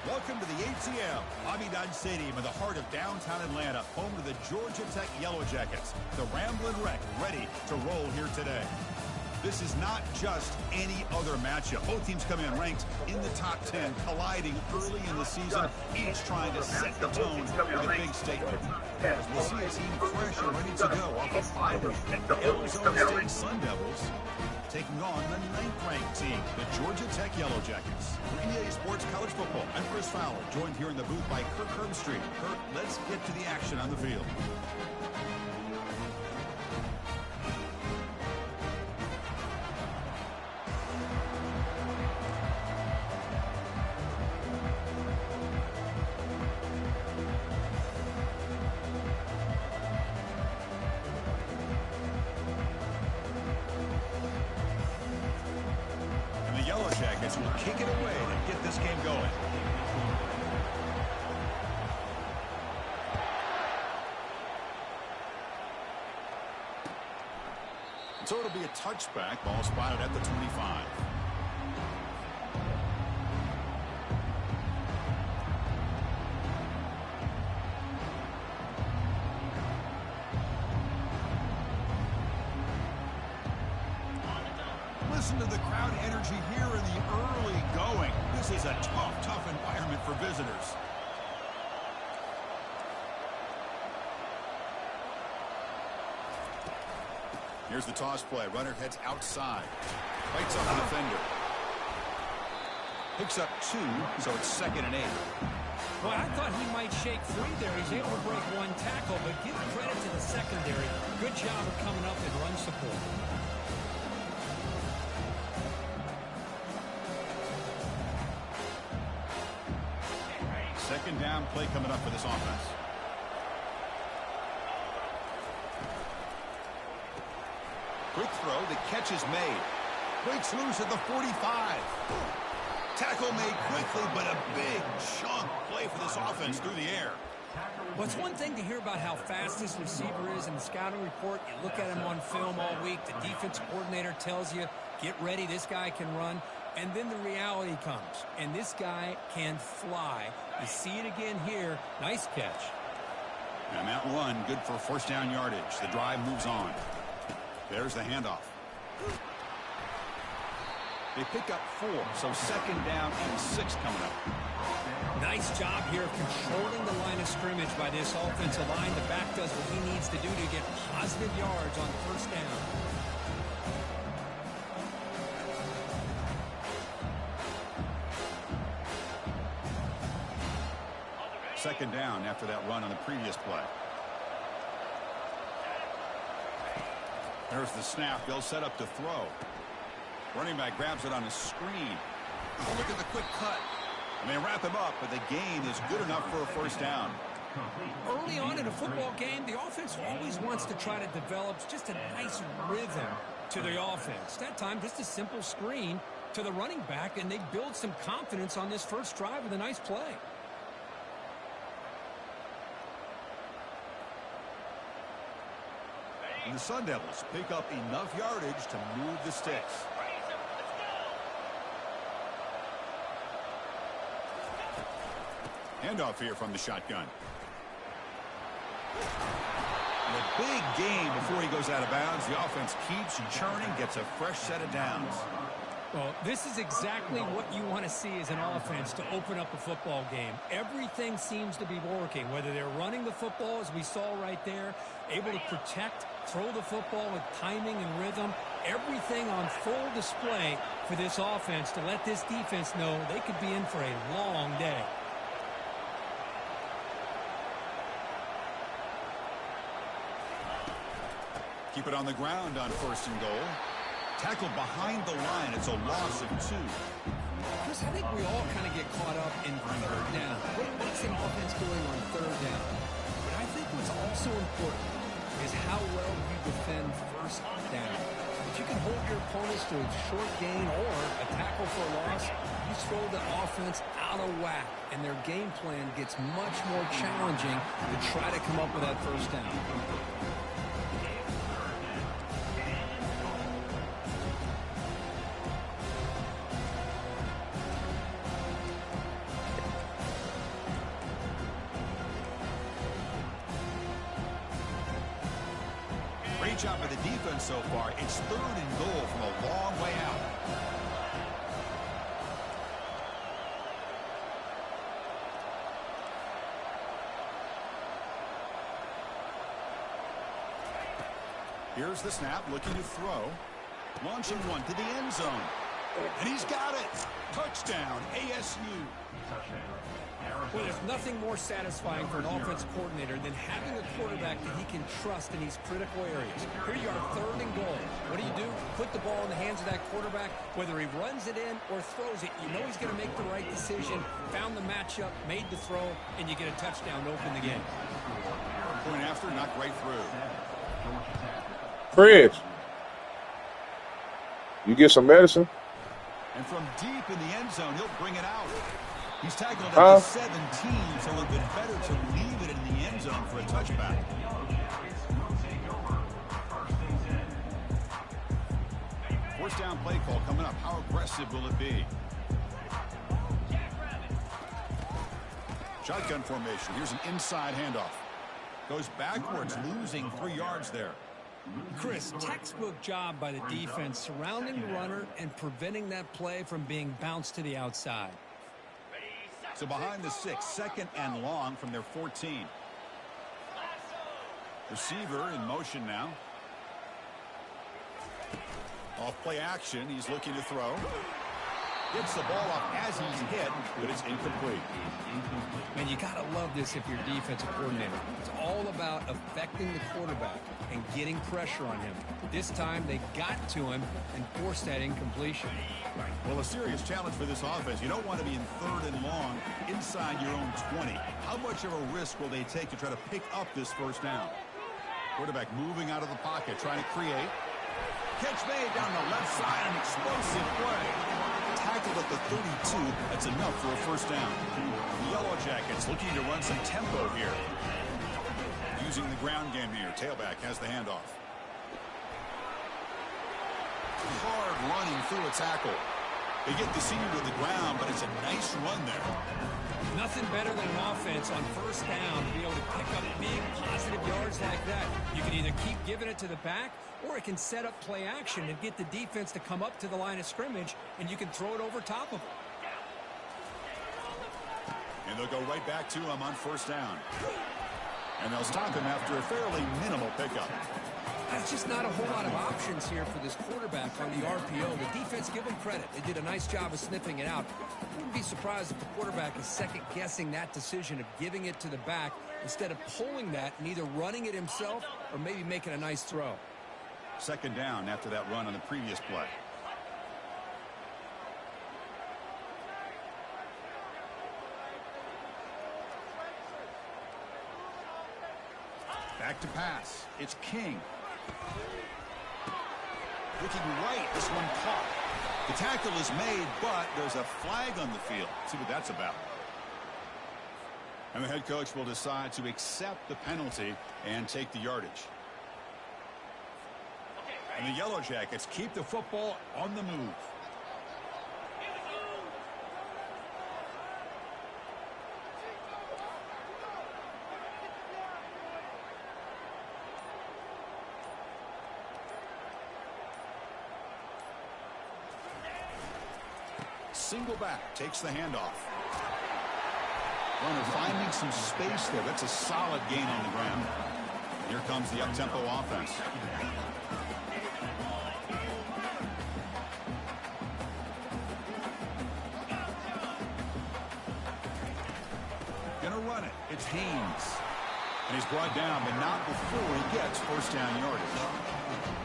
Welcome to the ATL, Abidjan Stadium in the heart of downtown Atlanta, home to the Georgia Tech Yellow Jackets. The Ramblin' Wreck ready to roll here today. This is not just any other matchup. Both teams come in ranked in the top 10, colliding early in the season, each trying to set the tone with a big statement. As we'll see a team fresh and ready to go off of bye week. The Arizona State Sun Devils taking on the 9th-ranked team, the Georgia Tech Yellow Jackets. For EA Sports College Football, I'm Chris Fowler, joined here in the booth by Kirk Herbstreit. Kirk, let's get to the action on the field. Yellow Jackets will kick it away to get this game going. So it'll be a touchback. Ball spotted at the 25. Listen to the crowd energy here in the early going. This is a tough environment for visitors. Here's the toss play. Runner heads outside. Fights up the defender. Picks up 2, so it's 2nd and 8. Well, I thought he might shake free there. He's able to break one tackle, but give credit to the secondary. Good job of coming up in run support. Second down play coming up for this offense. Quick throw. The catch is made. Breaks loose at the 45. Tackle made quickly, but a big chunk play for this offense through the air. Well, it's one thing to hear about how fast this receiver is in the scouting report. You look at him on film all week. The defense coordinator tells you, get ready, this guy can run. And then the reality comes, and this guy can fly. You see it again here. Nice catch. And that one, good for first down yardage. The drive moves on. There's the handoff. They pick up 4, so 2nd down and 6 coming up. Nice job here of controlling the line of scrimmage by this offensive line. The back does what he needs to do to get positive yards on first down. Second down after that run on the previous play. There's the snap. They'll set up to throw. Running back grabs it on a screen. Oh, look at the quick cut. And they wrap him up, but the gain is good enough for a first down. Early on in a football game, the offense always wants to try to develop just a nice rhythm to the offense. That time, just a simple screen to the running back, and they build some confidence on this first drive with a nice play. And the Sun Devils pick up enough yardage to move the sticks. Handoff here from the shotgun. And a big gain before he goes out of bounds. The offense keeps churning, gets a fresh set of downs. Well, this is exactly what you want to see as an offense to open up a football game. Everything seems to be working, whether they're running the football, as we saw right there, able to protect, throw the football with timing and rhythm. Everything on full display for this offense to let this defense know they could be in for a long day. Keep it on the ground on 1st and goal. Tackled behind the line. It's a loss of 2. Chris, I think we all kind of get caught up in 3rd down. What's an offense doing on 3rd down? But I think what's also important is how well you defend 1st down. If you can hold your opponents to a short gain or a tackle for a loss, you throw the offense out of whack, and their game plan gets much more challenging to try to come up with that 1st down. Great job by the defense so far. It's 3rd and goal from a long way out. Here's the snap, looking to throw. Launching one to the end zone. And he's got it. Touchdown, ASU. Well, there's nothing more satisfying for an offense coordinator than having a quarterback that he can trust in these critical areas. Here you are, 3rd and goal. What do? Put the ball in the hands of that quarterback. Whether he runs it in or throws it, you know he's going to make the right decision. Found the matchup, made the throw, and you get a touchdown to open the game. Point after, not right through. Fred, you get some medicine? And from deep in the end zone, he'll bring it out. He's tackled at the 17, so it would have been better to leave it in the end zone for a touchback. First down play call coming up. How aggressive will it be? Shotgun formation. Here's an inside handoff. Goes backwards, losing 3 yards there. Chris, textbook job by the defense surrounding the runner and preventing that play from being bounced to the outside. So behind the 6, 2nd and long from their 14. Receiver in motion now. Off play action, he's looking to throw. Gets the ball off as he's hit, but it's incomplete. Man, you got to love this if you're a defensive coordinator. It's all about affecting the quarterback and getting pressure on him. This time they got to him and forced that incompletion. Well, a serious challenge for this offense. You don't want to be in 3rd and long inside your own 20. How much of a risk will they take to try to pick up this first down? Quarterback moving out of the pocket, trying to create. Catch made down the left side, an explosive play. Tackled at the 32. That's enough for a first down. The Yellow Jackets looking to run some tempo here. Using the ground game here. Tailback has the handoff. Hard running through a tackle. They get the senior to the ground, but it's a nice run there. Nothing better than an offense on first down to be able to pick up big positive yards like that. You can either keep giving it to the back, or it can set up play action and get the defense to come up to the line of scrimmage, and you can throw it over top of them. And they'll go right back to him on first down. And they'll stop him after a fairly minimal pickup. That's just not a whole lot of options here for this quarterback on the RPO. The defense, give them credit. They did a nice job of sniffing it out. Wouldn't be surprised if the quarterback is second-guessing that decision of giving it to the back instead of pulling that and either running it himself or maybe making a nice throw. 2nd down after that run on the previous play. Back to pass. It's King. Looking right. This one caught. The tackle is made, but there's a flag on the field. Let's see what that's about. And the head coach will decide to accept the penalty and take the yardage. And the Yellow Jackets keep the football on the move. Single back, takes the handoff. Runner finding some space there. That's a solid gain on the ground. Here comes the up-tempo offense. Gonna run it. It's Haynes. And he's brought down, but not before he gets first down yardage.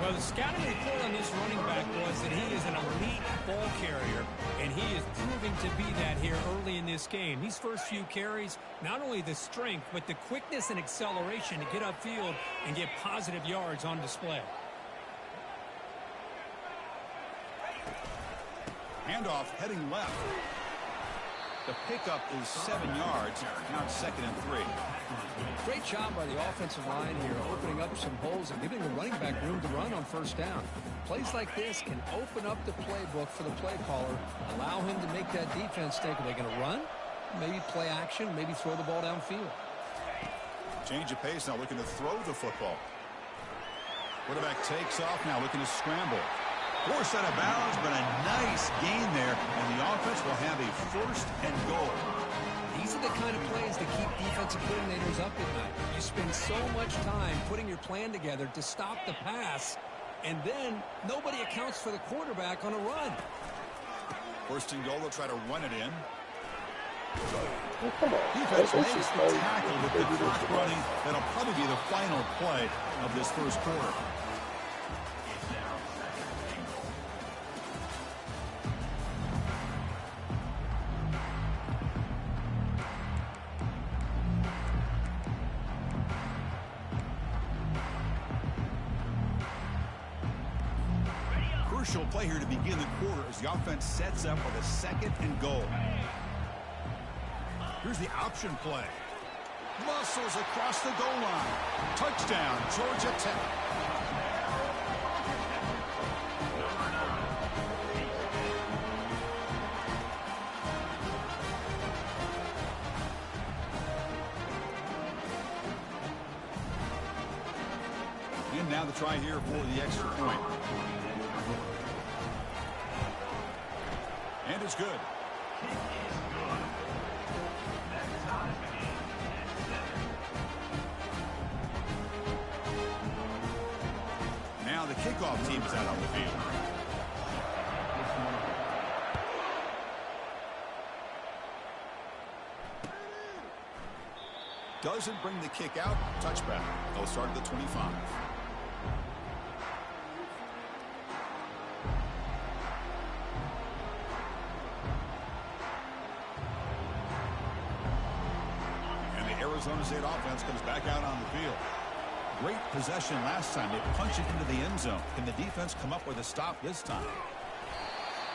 Well, the scouting report on this running back was that he is an elite ball carrier, and he is proving to be that here early in this game. These first few carries, not only the strength, but the quickness and acceleration to get upfield and get positive yards on display. Handoff heading left. The pickup is 7 yards. Now it's 2nd and 3. Great job by the offensive line here, opening up some holes and giving the running back room to run on first down. Plays like this can open up the playbook for the play caller, allow him to make that defense think, are they going to run? Maybe play action, maybe throw the ball downfield. Change of pace now, looking to throw the football. Quarterback takes off now, looking to scramble. Forced out of bounds, but a nice gain there, and the offense will have a 1st and goal. These are the kind of plays that keep defensive coordinators up at night. You spend so much time putting your plan together to stop the pass, and then nobody accounts for the quarterback on a run. 1st and goal, they'll try to run it in. Oh, come on. Defense makes the tackle with the clock running. That'll probably be the final play of this 1st quarter. Crucial play here to begin the quarter as the offense sets up with a 2nd and goal. Here's the option play. Muscles across the goal line. Touchdown, Georgia Tech. And now the try here for the extra point. And it's good. Now the kickoff team is out on the field. Doesn't bring the kick out. Touchback. They'll start at the 25. Arizona State offense comes back out on the field. Great possession last time. They punch it into the end zone. Can the defense come up with a stop this time?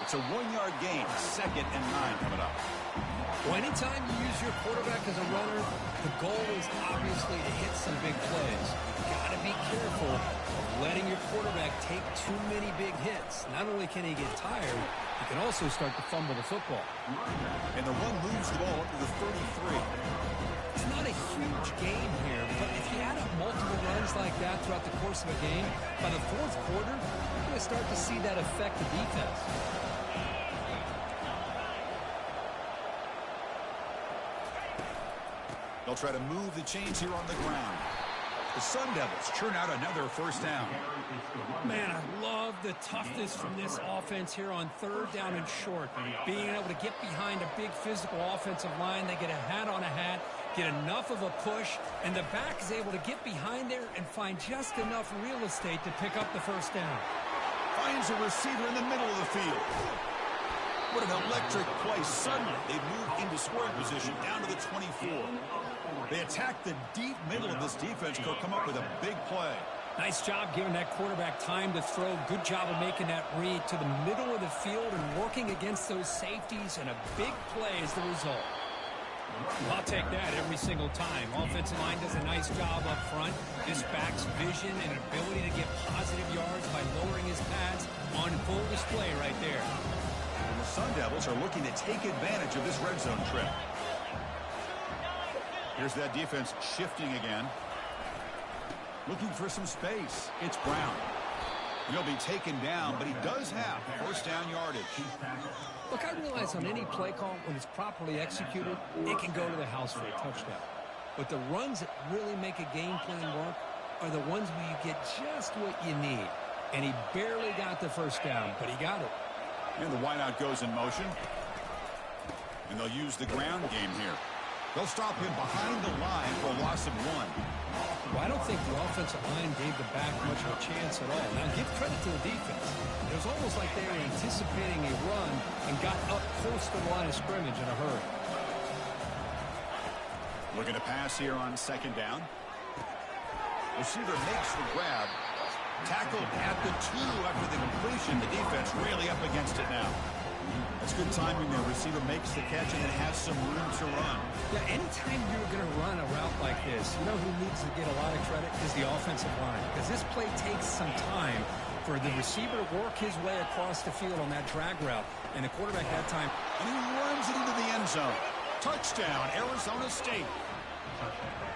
It's a 1-yard gain. 2nd and 9 coming up. Well, anytime you use your quarterback as a runner, the goal is obviously to hit some big plays. You've got to be careful of letting your quarterback take too many big hits. Not only can he get tired, he can also start to fumble the football. And the run moves the ball up to the 33. It's not a huge game here, but if you add up multiple runs like that throughout the course of a game, by the 4th quarter, you're going to start to see that affect the defense. They'll try to move the chains here on the ground. The Sun Devils churn out another 1st down. Man, I love the toughness from this offense here on 3rd down and short. Being able to get behind a big physical offensive line, they get a hat on a hat, get enough of a push, and the back is able to get behind there and find just enough real estate to pick up the 1st down. Finds a receiver in the middle of the field. What an electric play. Suddenly, they've moved into scoring position down to the 24. They attack the deep middle of this defense, come up with a big play. Nice job giving that quarterback time to throw. Good job of making that read to the middle of the field and working against those safeties, and a big play is the result. I'll take that every single time. Offensive line does a nice job up front. This back's vision and ability to get positive yards by lowering his pads on full display right there. And the Sun Devils are looking to take advantage of this red zone trip. Here's that defense shifting again. Looking for some space. It's Brown. He'll be taken down, but he does have 1st down yardage. Look, I realize on any play call, when it's properly executed, it can go to the house for a touchdown. But the runs that really make a game plan work are the ones where you get just what you need. And he barely got the 1st down, but he got it. And the wideout goes in motion. And they'll use the ground game here. They'll stop him behind the line for a loss of 1. Well, I don't think the offensive line gave the back much of a chance at all. Now, give credit to the defense. It was almost like they were anticipating a run and got up close to the line of scrimmage in a hurry. Looking to pass here on 2nd down. Receiver makes the grab. Tackled at the 2 after the completion. The defense really up against it now. That's good timing there. Receiver makes the catch and it has some room to run. Yeah, anytime you're going to run a route like this, you know who needs to get a lot of credit is the offensive line. Because this play takes some time for the receiver to work his way across the field on that drag route. And the quarterback that time. And he runs it into the end zone. Touchdown, Arizona State.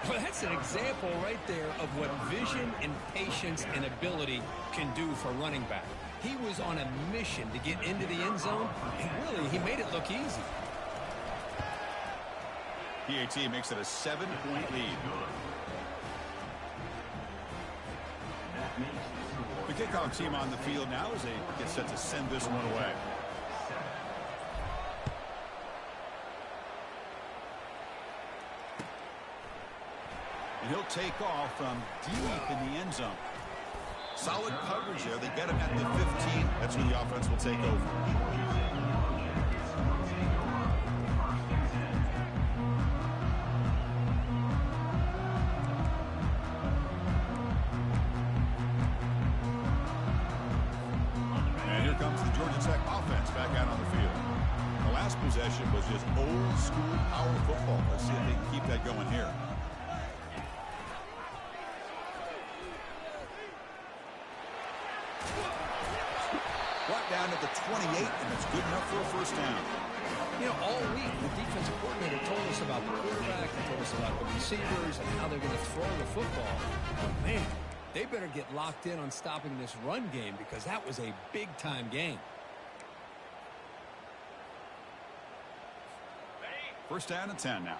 Well, that's an example right there of what vision and patience and ability can do for running back. He was on a mission to get into the end zone, and really, he made it look easy. PAT makes it a 7-point lead. The kickoff team on the field now as they get set to send this one away. And he'll take off from deep in the end zone. Solid coverage there. They get him at the 15. That's where the offense will take over. And here comes the Georgia Tech offense back out on the field. The last possession was just old school power football. Let's see if they can keep that going here. Brought down at the 28, and it's good enough for a first down. You know, all week, the defensive coordinator told us about the quarterback, he told us about the receivers and how they're going to throw the football. But, man, they better get locked in on stopping this run game because that was a big-time game. First down and 10 now.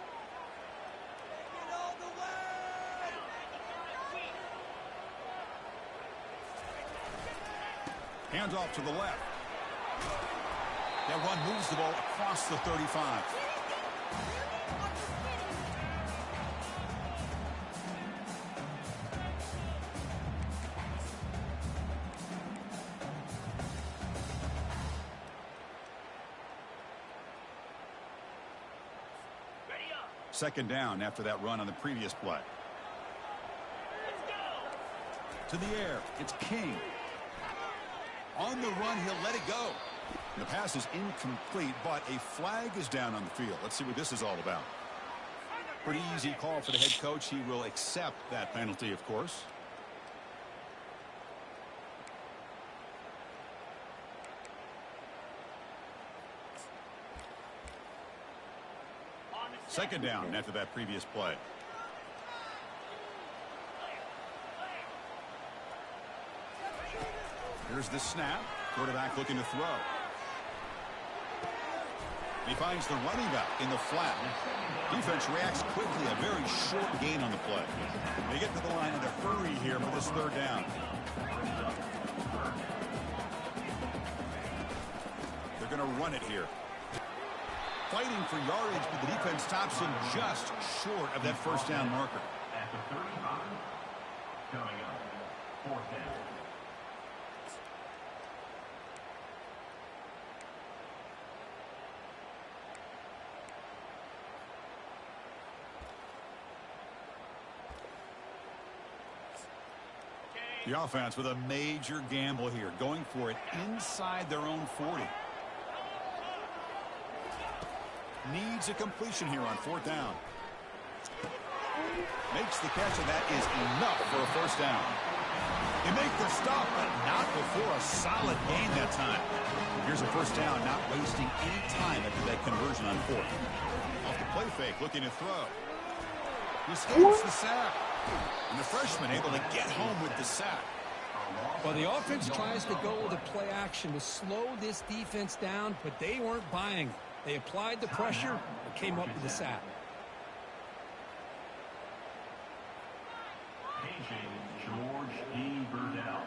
Hands off to the left. That run moves the ball across the 35. Second down after that run on the previous play. To the air. It's King. On the run, he'll let it go. The pass is incomplete, but a flag is down on the field. Let's see what this is all about. Pretty easy call for the head coach. He will accept that penalty, of course. Second down after that previous play. Here's the snap. Quarterback looking to throw. He finds the running back in the flat. Defense reacts quickly. A very short gain on the play. They get to the line in a hurry here for this third down. They're going to run it here. Fighting for yardage, but the defense stops him just short of that first down marker. At the 35, coming up, fourth down. The offense with a major gamble here, going for it inside their own 40. Needs a completion here on fourth down. Makes the catch, and that is enough for a first down. They make the stop, but not before a solid gain that time. Here's a first down, not wasting any time after that conversion on fourth. Off the play fake, looking to throw. He escapes the sack. And the freshman able to get home with the sack. Well, the offense tries to go with a play action to slow this defense down, but they weren't buying it. They applied the pressure and came up with the sack. Paging George D. Burdell.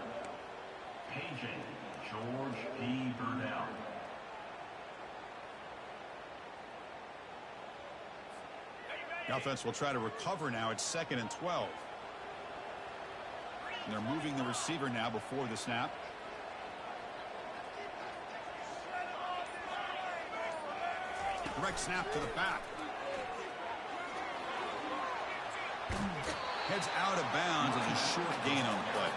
Paging George D. Burdell. The offense will try to recover now. It's 2nd and 12. And they're moving the receiver now before the snap. Direct snap to the back. Heads out of bounds as a short gain on the play.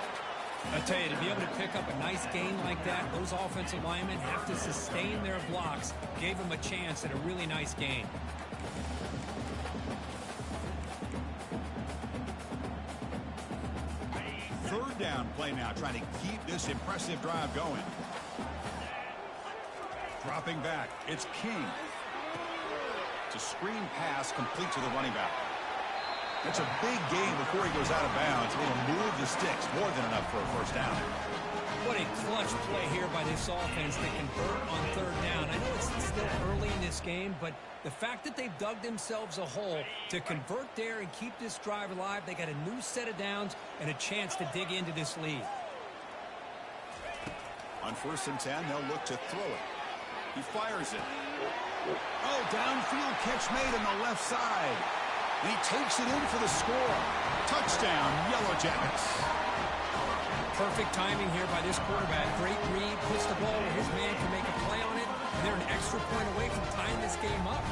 I tell you, to be able to pick up a nice gain like that, those offensive linemen have to sustain their blocks. Gave them a chance at a really nice gain. Third down play now, trying to keep this impressive drive going. Dropping back, it's King. It's a screen pass complete to the running back. That's a big gain before he goes out of bounds. He'll move the sticks, more than enough for a first down. What a clutch play here by this offense to convert on third down. I know it's still early in this game, but the fact that they've dug themselves a hole to convert there and keep this drive alive, they got a new set of downs and a chance to dig into this lead. On 1st and 10, they'll look to throw it. He fires it. Oh, downfield catch made on the left side. And he takes it in for the score. Touchdown, Yellow Jackets. Perfect timing here by this quarterback. Great read, puts the ball where his man can make a play on it, and they're an extra point away from tying this game up.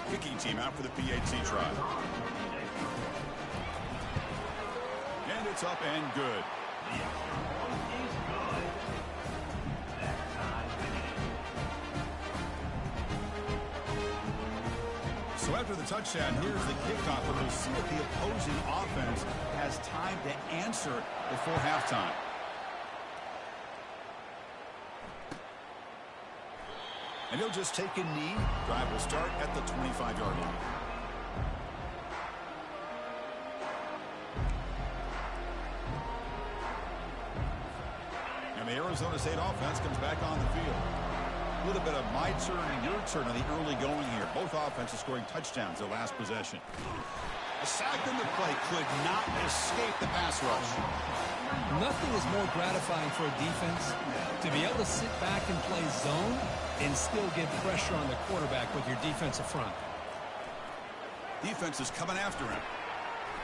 Kicking team out for the PAT try. And it's up and good. So after the touchdown, here's the kickoff, and we'll see if the opposing offense has time to answer before halftime. And he'll just take a knee. Drive will start at the 25-yard line. And the Arizona State offense comes back on the field. A little bit of my turn and your turn on the early going here. Both offenses scoring touchdowns their last possession. A sack in the play could not escape the pass rush. Nothing is more gratifying for a defense to be able to sit back and play zone and still get pressure on the quarterback with your defensive front. Defense is coming after him.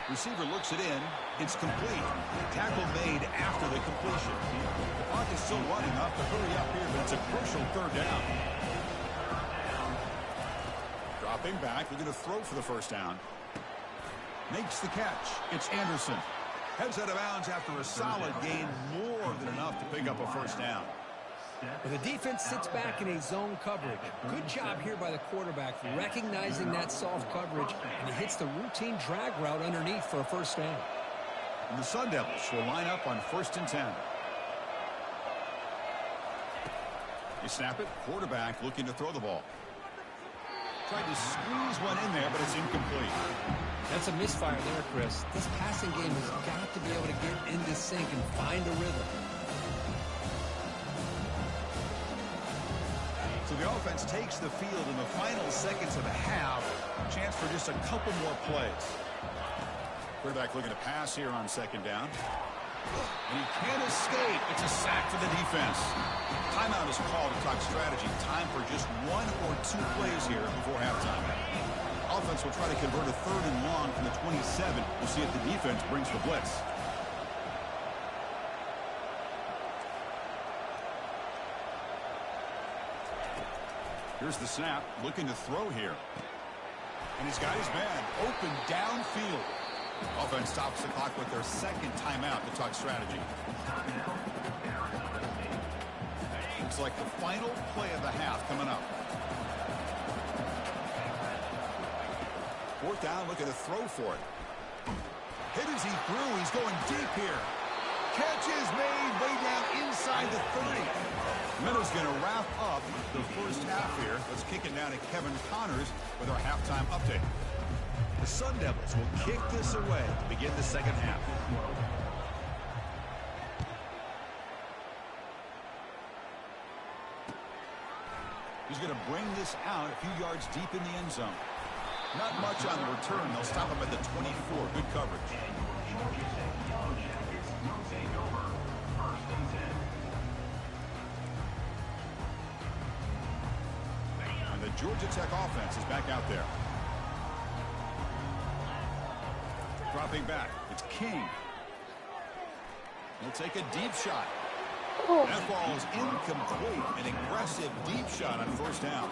Receiver looks it in. It's complete. Tackle made after the completion. The clock is still running. Off to hurry up here, but it's a crucial third down. Dropping back. They're going to throw for the first down. Makes the catch. It's Anderson. Heads out of bounds after a solid gain. More than enough to pick up a first down. Well, the defense sits back in a zone coverage. Good job here by the quarterback recognizing that soft coverage, and he hits the routine drag route underneath for a first down. And the Sun Devils will line up on 1st and 10. They snap it. Quarterback looking to throw the ball. Tried to squeeze one in there, but it's incomplete. That's a misfire there, Chris. This passing game has got to be able to get into sync and find a rhythm. So the offense takes the field in the final seconds of the half. Chance for just a couple more plays. Quarterback looking to pass here on 2nd down. And he can't escape. It's a sack for the defense. Timeout is called to talk strategy. Time for just 1 or 2 plays here before halftime. Offense will try to convert a 3rd and long from the 27. We'll see if the defense brings the blitz. Here's the snap, looking to throw here. And he's got his man open downfield. Offense stops the clock with their 2nd timeout to talk strategy. Looks like the final play of the half coming up. 4th down, looking to throw for it. Hit as he threw. He's going deep here. Catch is made way down inside the 30. Meadow's going to wrap up the first half here. Let's kick it down to Kevin Connors with our halftime update. The Sun Devils will kick this away to begin the second half. He's going to bring this out a few yards deep in the end zone. Not much on the return. They'll stop him at the 24. Good coverage. And the Georgia Tech offense is back out there. Dropping back. It's King. He'll take a deep shot. That ball is incomplete. An aggressive deep shot on 1st down.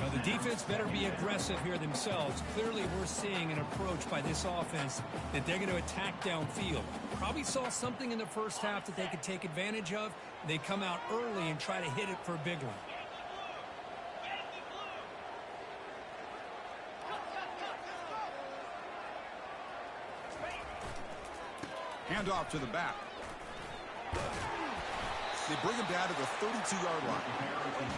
Well, the defense better be aggressive here themselves. Clearly, we're seeing an approach by this offense that they're going to attack downfield. Probably saw something in the first half that they could take advantage of. They come out early and try to hit it for a big one. Hand off to the back. They bring him down to the 32-yard line.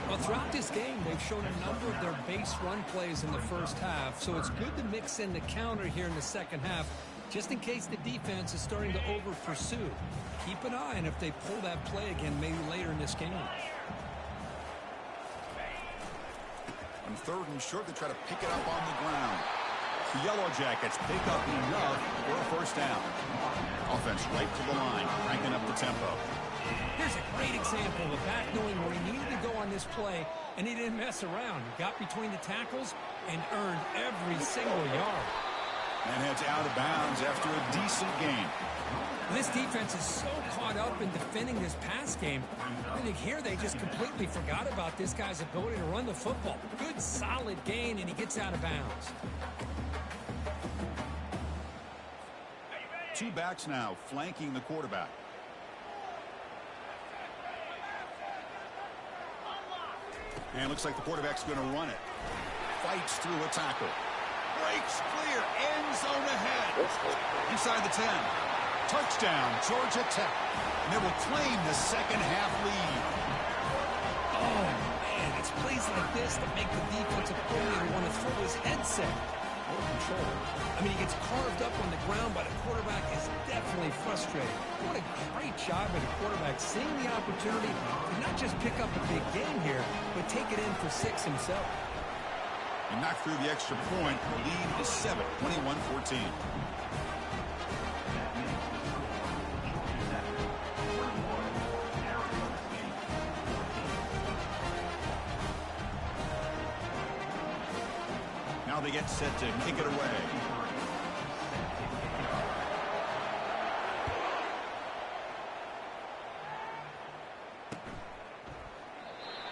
Well, throughout this game, they've shown a number of their base run plays in the first half, so it's good to mix in the counter here in the second half, just in case the defense is starting to over-pursue. Keep an eye on if they pull that play again maybe later in this game. On 3rd and short, they try to pick it up on the ground. The Yellow Jackets pick up enough for a first down. Offense right to the line, cranking up the tempo. Here's a great example of a back knowing where he needed to go on this play, and he didn't mess around. He got between the tackles and earned every single yard. And heads out of bounds after a decent gain. This defense is so caught up in defending this pass game. I think here they just completely forgot about this guy's ability to run the football. Good, solid gain, and he gets out of bounds. 2 backs now flanking the quarterback. And looks like the quarterback's going to run it. Fights through a tackle. Breaks clear. End zone ahead. Inside the 10. Touchdown, Georgia Tech. And they will claim the second half lead. Oh, man, it's plays like this that make the defensive coordinator want to throw his headset. No control. I mean, he gets carved up on the ground, but the quarterback is definitely frustrated. What a great job by the quarterback seeing the opportunity to not just pick up a big game here, but take it in for 6 himself. He knocked through the extra point. The lead is 7, 21-14. Now they get set to kick it away.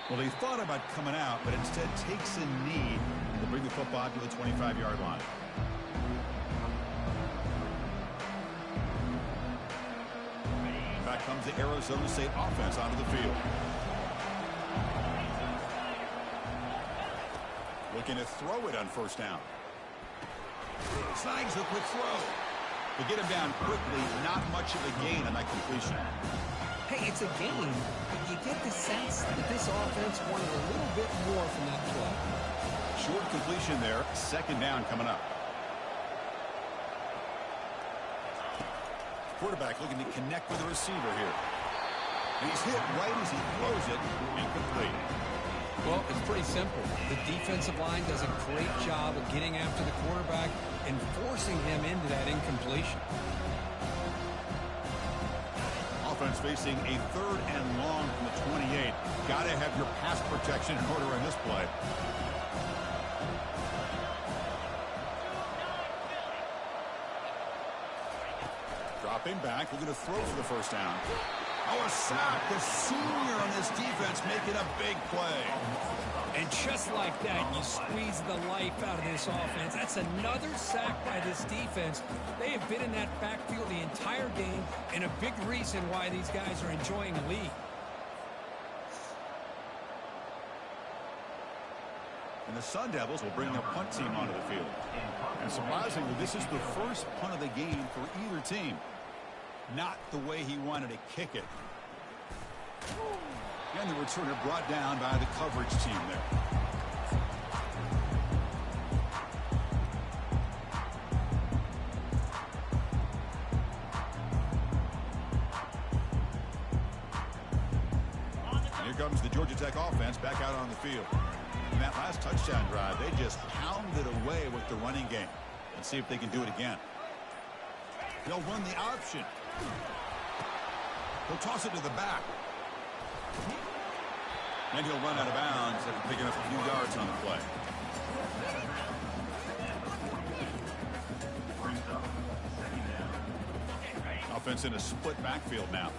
Well, he thought about coming out, but instead takes a knee to bring the football to the 25-yard line. Back comes the Arizona State offense onto the field. Looking to throw it on first down. Snags a quick throw. To get him down quickly, not much of a gain on that completion. Hey, it's a game, but you get the sense that this offense wanted a little bit more from that play. Short completion there. Second down coming up. Quarterback looking to connect with the receiver here. And he's hit right as he throws it. Incomplete. Well, it's pretty simple. The defensive line does a great job of getting after the quarterback and forcing him into that incompletion. Offense facing a 3rd and long from the 28. Got to have your pass protection in order on this play. Dropping back, looking to throw for the first down. Oh, a sack. The senior on this defense making a big play. And just like that, you squeeze the life out of this offense. That's another sack by this defense. They have been in that backfield the entire game, and a big reason why these guys are enjoying the lead. And the Sun Devils will bring their punt team onto the field. And surprisingly, this is the first punt of the game for either team. Not the way he wanted to kick it. And the returner brought down by the coverage team there. Here comes the Georgia Tech offense back out on the field. In that last touchdown drive, they just pounded away with the running game. Let's see if they can do it again. They'll run the option. He'll toss it to the back. And he'll run out of bounds after picking up a few yards on the play. Offense in a split backfield now.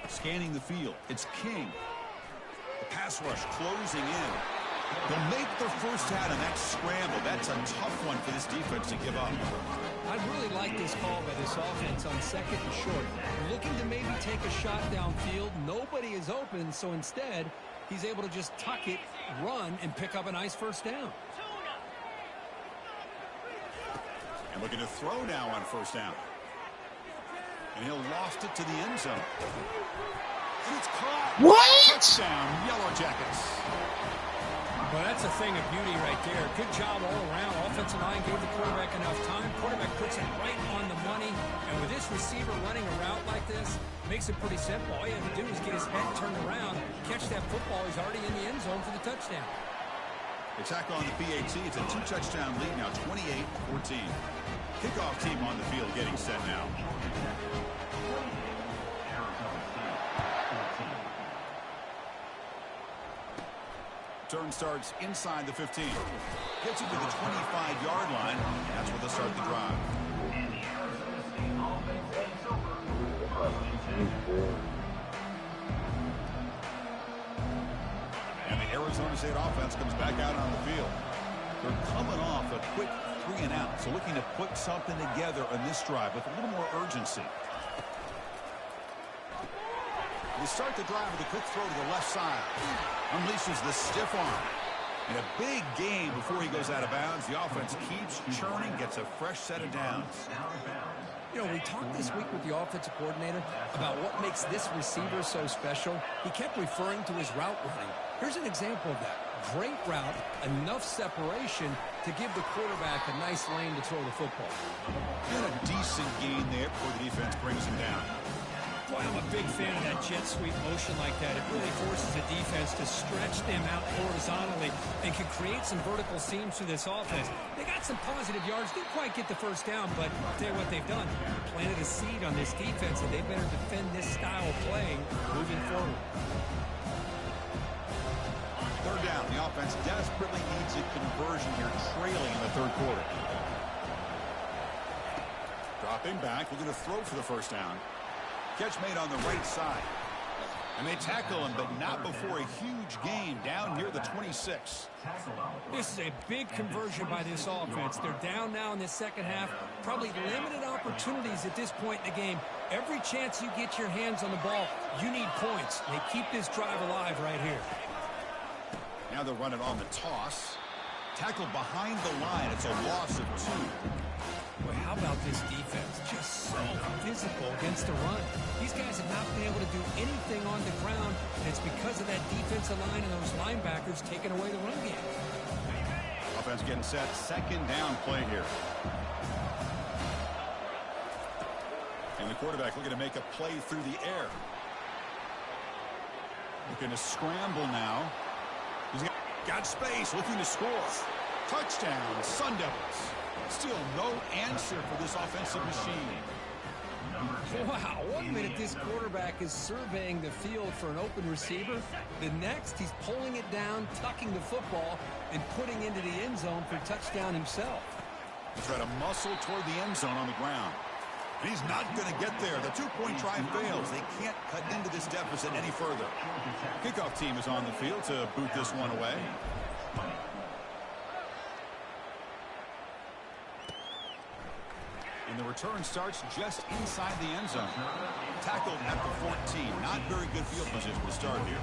Scanning the field, it's King. The pass rush closing in. They'll make their first down in that scramble. That's a tough one for this defense to give up. I really like this call by this offense on second and short. Looking to maybe take a shot downfield. Nobody is open, so instead, he's able to just tuck it, run, and pick up a nice first down. And looking to throw now on first down. And he'll loft it to the end zone. And it's caught. What? Touchdown, Yellow Jackets. Well, that's a thing of beauty right there. Good job all around. Offensive line gave the quarterback enough time. Quarterback puts it right on the money. And with this receiver running a route like this, makes it pretty simple. All you have to do is get his head turned around, catch that football. He's already in the end zone for the touchdown. The tackle on the PAT. It's a 2-touchdown lead now, 28-14. Kickoff team on the field getting set now. Turn starts inside the 15. Gets it to the 25-yard line. That's where they'll start the drive. And the Arizona State offense comes back out on the field. They're coming off a quick 3-and-out, so looking to put something together on this drive with a little more urgency. They start the drive with a quick throw to the left side. Unleashes the stiff arm. And a big gain before he goes out of bounds. The offense keeps churning, gets a fresh set of downs. You know, we talked this week with the offensive coordinator about what makes this receiver so special. He kept referring to his route running. Here's an example of that. Great route, enough separation to give the quarterback a nice lane to throw the football. And a decent gain there before the defense brings him down. Boy, I'm a big fan of that jet sweep motion like that. It really forces the defense to stretch them out horizontally and can create some vertical seams through this offense. They got some positive yards. Didn't quite get the first down, but I'll tell you what they've done. Planted a seed on this defense, and they better defend this style of playing moving forward. Third down. The offense desperately needs a conversion here, trailing in the third quarter. Dropping back, looking to throw for the first down. Catch made on the right side. And they tackle him, but not before a huge gain down near the 26. This is a big conversion by this offense. They're down now in the second half. Probably limited opportunities at this point in the game. Every chance you get your hands on the ball, you need points. They keep this drive alive right here. Now they'll run it on the toss. Tackle behind the line. It's a loss of 2. Boy, how about this defense? Just so physical against the run. These guys have not been able to do anything on the ground, and it's because of that defensive line and those linebackers taking away the run game. Offense getting set. Second down play here. And the quarterback looking to make a play through the air. Looking to scramble now. He's got space, looking to score. Touchdown, Sun Devils. Still no answer for this offensive machine. Wow, 1 minute this quarterback is surveying the field for an open receiver. The next, he's pulling it down, tucking the football, and putting into the end zone for touchdown himself. He's trying to muscle toward the end zone on the ground. And he's not going to get there. The two-point try fails. They can't cut into this deficit any further. Kickoff team is on the field to boot this one away. And the return starts just inside the end zone. Tackled at the 14. Not very good field position to start here.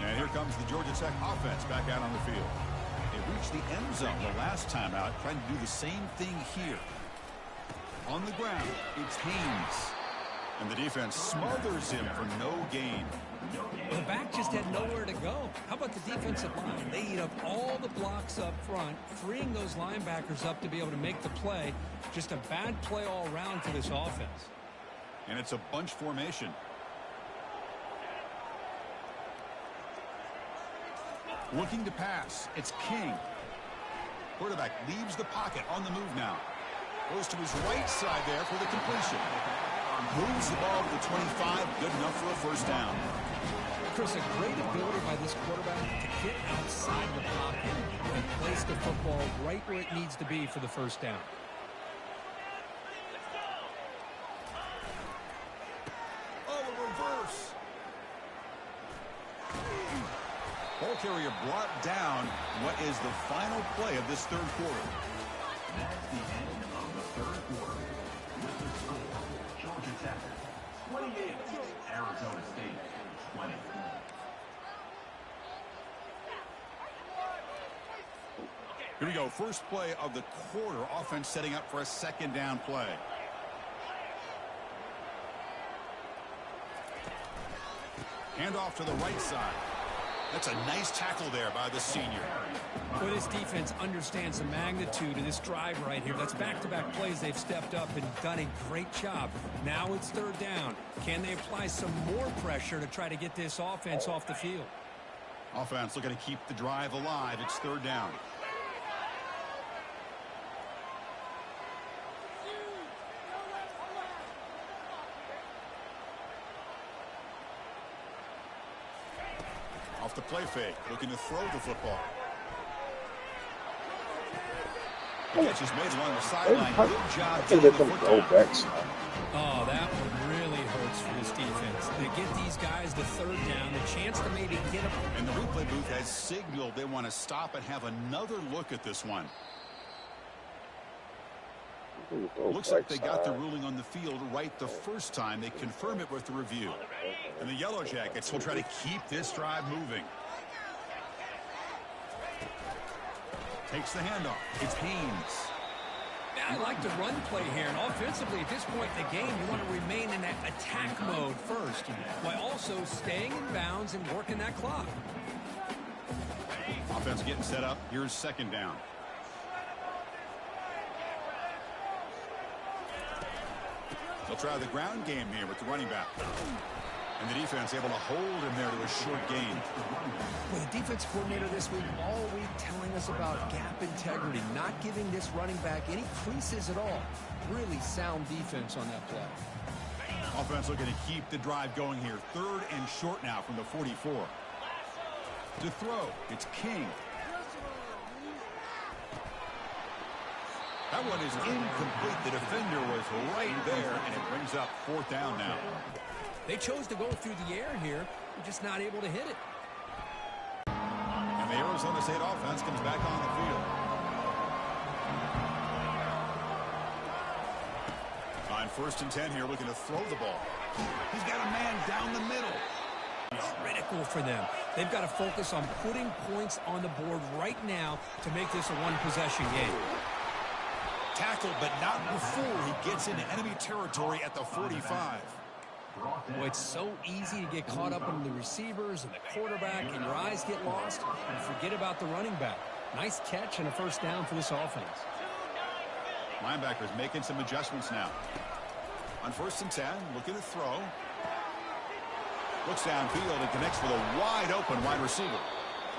And here comes the Georgia Tech offense back out on the field. They reached the end zone the last time out, trying to do the same thing here. On the ground, it's Haynes. And the defense smothers him for no gain. The back just had nowhere to go. How about the defensive line? They eat up all the blocks up front, freeing those linebackers up to be able to make the play. Just a bad play all around for this offense. And it's a bunch formation. Looking to pass. It's King. Quarterback leaves the pocket on the move now. Goes to his right side there for the completion. Moves the ball to the 25. Good enough for a first down. Chris, a great ability by this quarterback to get outside the pocket and place the football right where it needs to be for the first down. close. Ball carrier brought down. What is the final play of this third quarter? That's the end of the third quarter. With the score, Georgia Tech 28, Arizona State 20. Here we go. First play of the quarter. Offense setting up for a second down play. Hand off to the right side. That's a nice tackle there by the senior. Well, this defense understands the magnitude of this drive right here. That's back-to-back plays. They've stepped up and done a great job. Now it's third down. Can they apply some more pressure to try to get this offense off the field? Offense looking to keep the drive alive. It's third down. Off the play fake, looking to throw the football. The catch is made along the sideline. Good job getting the foot down. Oh, that one really hurts for this defense. They get these guys the third down, a chance to maybe get them. And the replay booth has signaled they want to stop and have another look at this one. Looks like they got the ruling on the field right the first time. They confirm it with the review. And the Yellow Jackets will try to keep this drive moving. Takes the handoff. It's Haynes. I like the run play here, and offensively at this point in the game, you want to remain in that attack mode first, while also staying in bounds and working that clock. Offense getting set up. Here's second down. They'll try the ground game here with the running back. And the defense able to hold him there to a short gain. Well, the defense coordinator this week all week telling us about gap integrity, not giving this running back any creases at all. Really sound defense on that play. Offense looking to keep the drive going here. Third and short now from the 44. To throw, it's King. That one is incomplete. The defender was right there, and it brings up fourth down now. They chose to go through the air here. They're just not able to hit it. And the Arizona State offense comes back on the field. On first and 10 here, looking to throw the ball. He's got a man down the middle. Critical for them. They've got to focus on putting points on the board right now to make this a one-possession game. Tackled, but not before he gets into enemy territory at the 45. Boy, it's so easy to get caught up in the receivers and the quarterback, and your eyes get lost and forget about the running back. Nice catch and a first down for this offense. Linebackers making some adjustments now. On first and 10, looking to throw. Looks downfield and connects with a wide open wide receiver.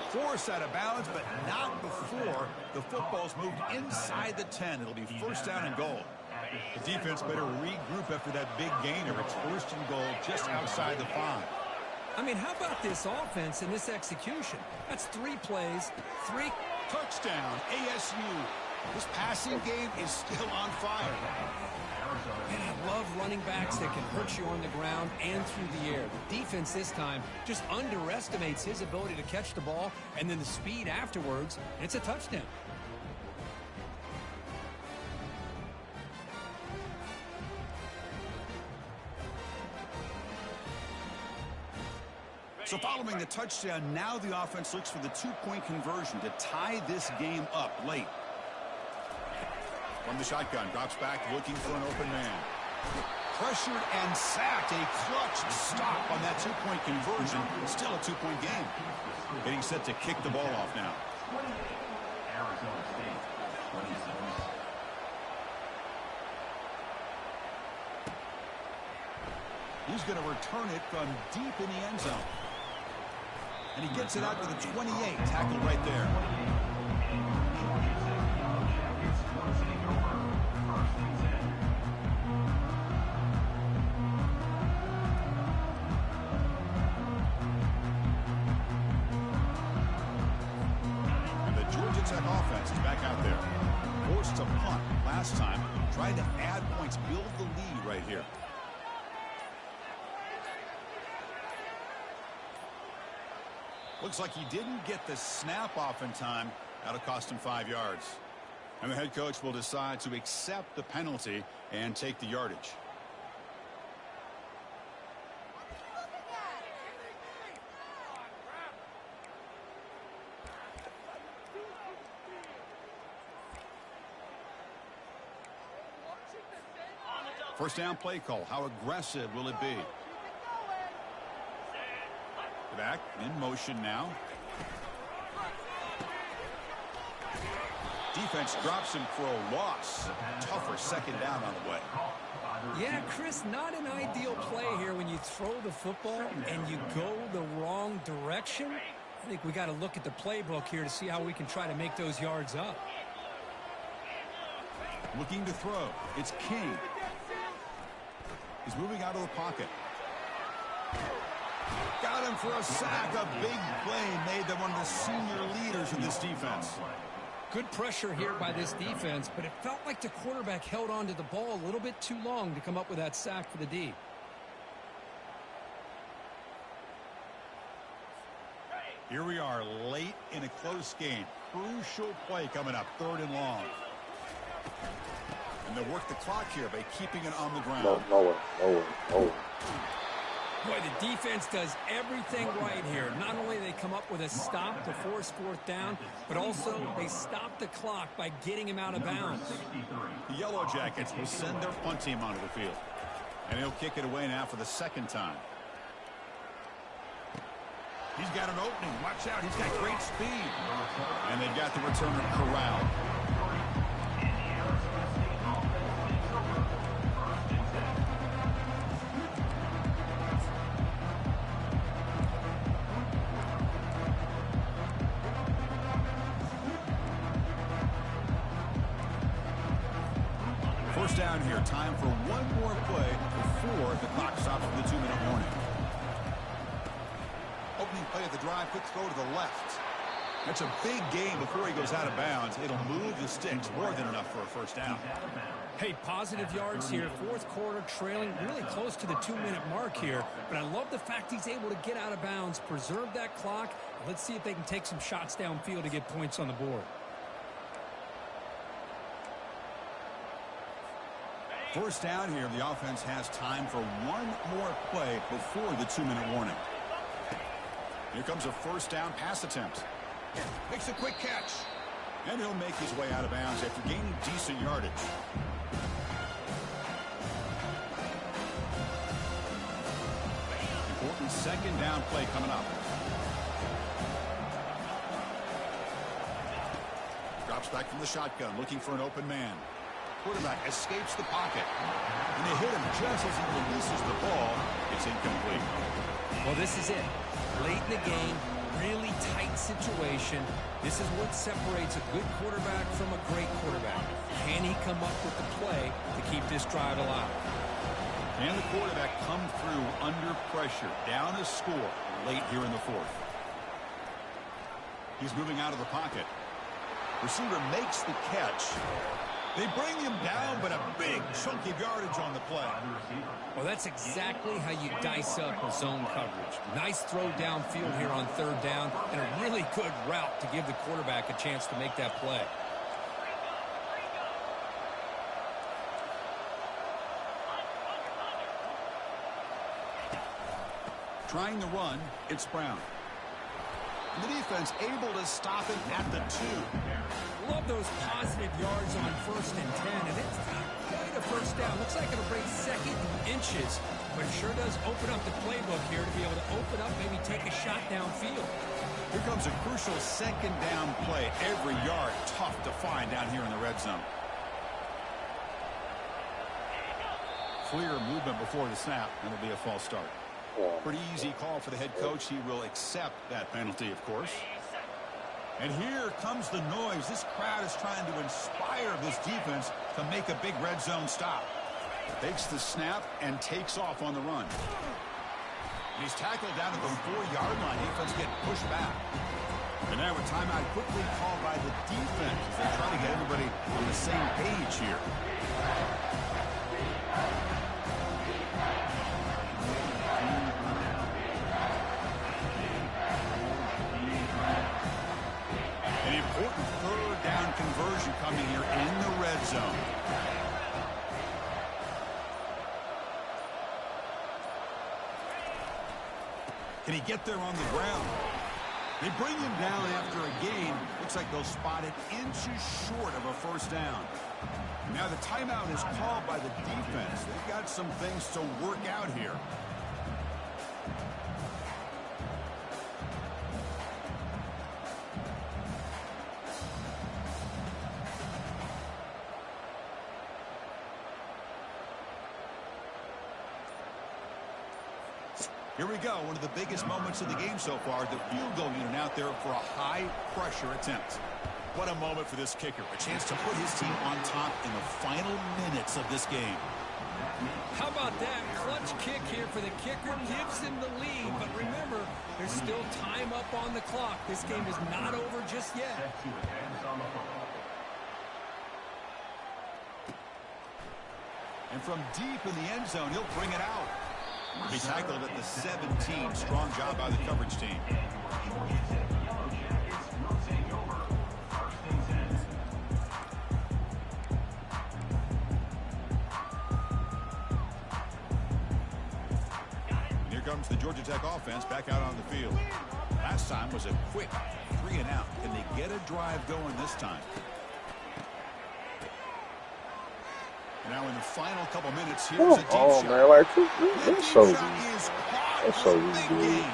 Forced out of bounds, but not before the football's moved inside the 10. It'll be first down and goal. The defense better regroup after that big gainer. It's first and goal just outside the 5. I mean, how about this offense and this execution? That's 3 plays, 3 touchdown, ASU. This passing game is still on fire. Man, I love running backs that can hurt you on the ground and through the air. The defense this time just underestimates his ability to catch the ball, and then the speed afterwards, and it's a touchdown. So following the touchdown, now the offense looks for the 2-point conversion to tie this game up late. From the shotgun, drops back looking for an open man. Pressured and sacked. A clutch stop on that 2-point conversion. Still a 2-point game. Getting set to kick the ball off now. Arizona State 26. He's going to return it from deep in the end zone. And he gets it out to the 28. Tackled right there. And the Georgia Tech offense is back out there. Forced to punt last time. Trying to add points, build the lead right here. Looks like he didn't get the snap off in time. That'll cost him 5 yards. And the head coach will decide to accept the penalty and take the yardage. First down play call. How aggressive will it be? Back in motion now. Defense drops him for a loss. Tougher second down on the way. Yeah, Chris, not an ideal play here when you throw the football and you go the wrong direction. I think we got to look at the playbook here to see how we can try to make those yards up. Looking to throw. It's King. He's moving out of the pocket. Got him for a sack. A big play made them one of the senior leaders of this defense. Good pressure here by this defense, but it felt like the quarterback held on to the ball a little bit too long to come up with that sack for the D. Here we are late in a close game. Crucial play coming up, 3rd and long. And they'll work the clock here by keeping it on the ground. No way. Boy, the defense does everything right here. Not only do they come up with a stop to force 4th down, but also they stop the clock by getting him out of bounds. The Yellow Jackets will send their punt team onto the field. And he'll kick it away now for the 2nd time. He's got an opening. Watch out. He's got great speed. And they've got the returner corralled. First down here. Time for one more play before the clock stops for the 2-minute warning. Opening play of the drive. Quick throw to the left. That's a big gain before he goes out of bounds. It'll move the sticks more than enough for a first down. Hey, positive yards here. 4th quarter, trailing really close to the 2-minute mark here. But I love the fact he's able to get out of bounds, preserve that clock. Let's see if they can take some shots downfield to get points on the board. First down here, the offense has time for one more play before the 2-minute warning. Here comes a first down pass attempt. Makes a quick catch. And he'll make his way out of bounds after gaining decent yardage. Important 2nd down play coming up. Drops back from the shotgun, looking for an open man. Quarterback escapes the pocket. And they hit him just as he releases the ball. It's incomplete. Well, this is it. Late in the game, really tight situation. This is what separates a good quarterback from a great quarterback. Can he come up with the play to keep this drive alive? And the quarterback come through under pressure. Down a score late here in the 4th. He's moving out of the pocket. Receiver makes the catch. They bring him down, but a big chunk of yardage on the play. Well, that's exactly how you dice up a zone coverage. Nice throw downfield here on 3rd down, and a really good route to give the quarterback a chance to make that play. Trying to run, it's Brown. And the defense able to stop him at the 2. Love those positive yards on 1st and 10, and it's not quite a first down. Looks like it'll break 2nd inches, but it sure does open up the playbook here to be able to open up, maybe take a shot downfield. Here comes a crucial 2nd down play. Every yard tough to find down here in the red zone. Clear movement before the snap, and it'll be a false start. Pretty easy call for the head coach. He will accept that penalty, of course. And here comes the noise. This crowd is trying to inspire this defense to make a big red zone stop. Takes the snap and takes off on the run. And he's tackled down at the 4-yard line. Defense getting pushed back. And now a timeout quickly called by the defense as they try to get everybody on the same page here. Can he get there on the ground? They bring him down after a gain. Looks like they'll spot it inches short of a first down. Now the timeout is called by the defense. They've got some things to work out here. Here we go, one of the biggest moments of the game so far. The field goal unit out there for a high-pressure attempt. What a moment for this kicker. A chance to put his team on top in the final minutes of this game. How about that? Clutch kick here for the kicker. Gives him the lead. But remember, there's still time up on the clock. This game is not over just yet. And from deep in the end zone, he'll bring it out. He tackled at the 17. Strong job by the coverage team. And here comes the Georgia Tech offense back out on the field. Last time was a quick 3-and-out. Can they get a drive going this time? Now in the final couple minutes, here's a deep shot. Man, like that's so easy. That's so easy.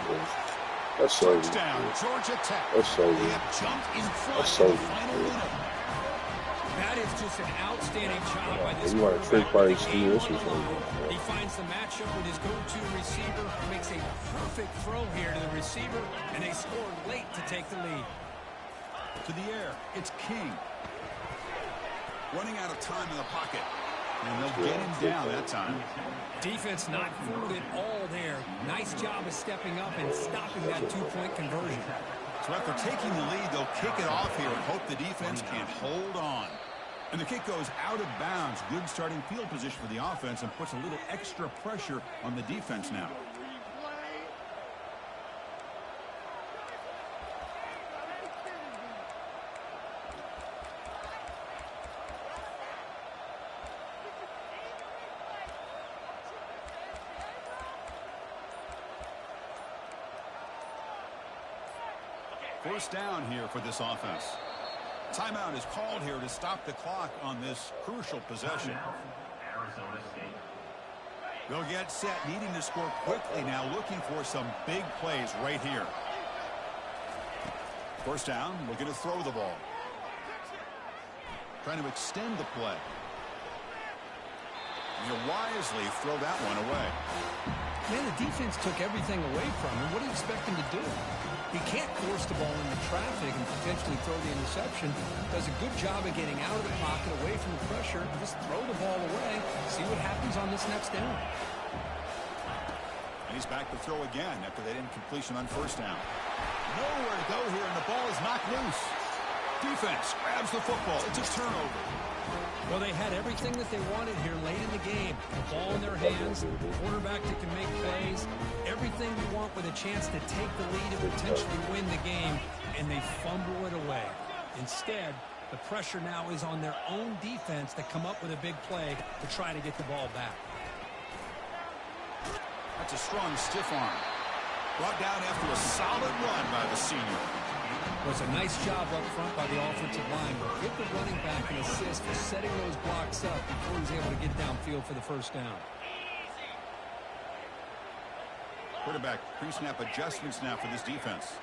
That's so easy. Georgia Tech. That's so easy. They have jumped in front That's so in the easy. final minute. That is just an outstanding job by this You want to trick by his ski? This is He finds the matchup with his go-to receiver, makes a perfect throw here to the receiver, and they score late to take the lead. To the air, it's King. Running out of time in the pocket. And they'll get him down that time. Defense not fooled at all there. Nice job of stepping up and stopping that two-point conversion. So after taking the lead, they'll kick it off here and hope the defense can hold on. And the kick goes out of bounds. Good starting field position for the offense and puts a little extra pressure on the defense now. First down here for this offense. Timeout is called here to stop the clock on this crucial possession. They'll get set, needing to score quickly now, looking for some big plays right here. First down, looking to throw the ball. Trying to extend the play. And he'll wisely throw that one away. Man, the defense took everything away from him. What do you expect him to do? He can't force the ball into traffic and potentially throw the interception. Does a good job of getting out of the pocket, away from the pressure. Just throw the ball away. See what happens on this next down. And he's back to throw again after that incompletion on first down. Nowhere to go here, and the ball is knocked loose. Defense grabs the football. It's a turnover. Well, they had everything that they wanted here late in the game. The ball in their hands, quarterback that can make plays, everything you want with a chance to take the lead and potentially win the game, and they fumble it away. Instead, the pressure now is on their own defense to come up with a big play to try to get the ball back. That's a strong stiff arm. Brought down after a solid run by the senior. It was a nice job up front by the offensive line, but give the running back an assist for setting those blocks up before he's able to get downfield for the first down. Quarterback pre-snap adjustments now for this defense.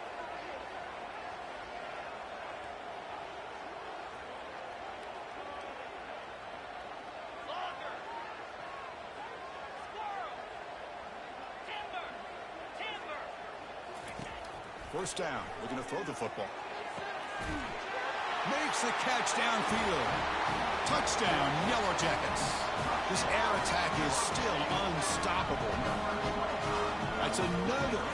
First down, looking to throw the football. Makes the catch downfield. Touchdown, Yellow Jackets. This air attack is still unstoppable. That's another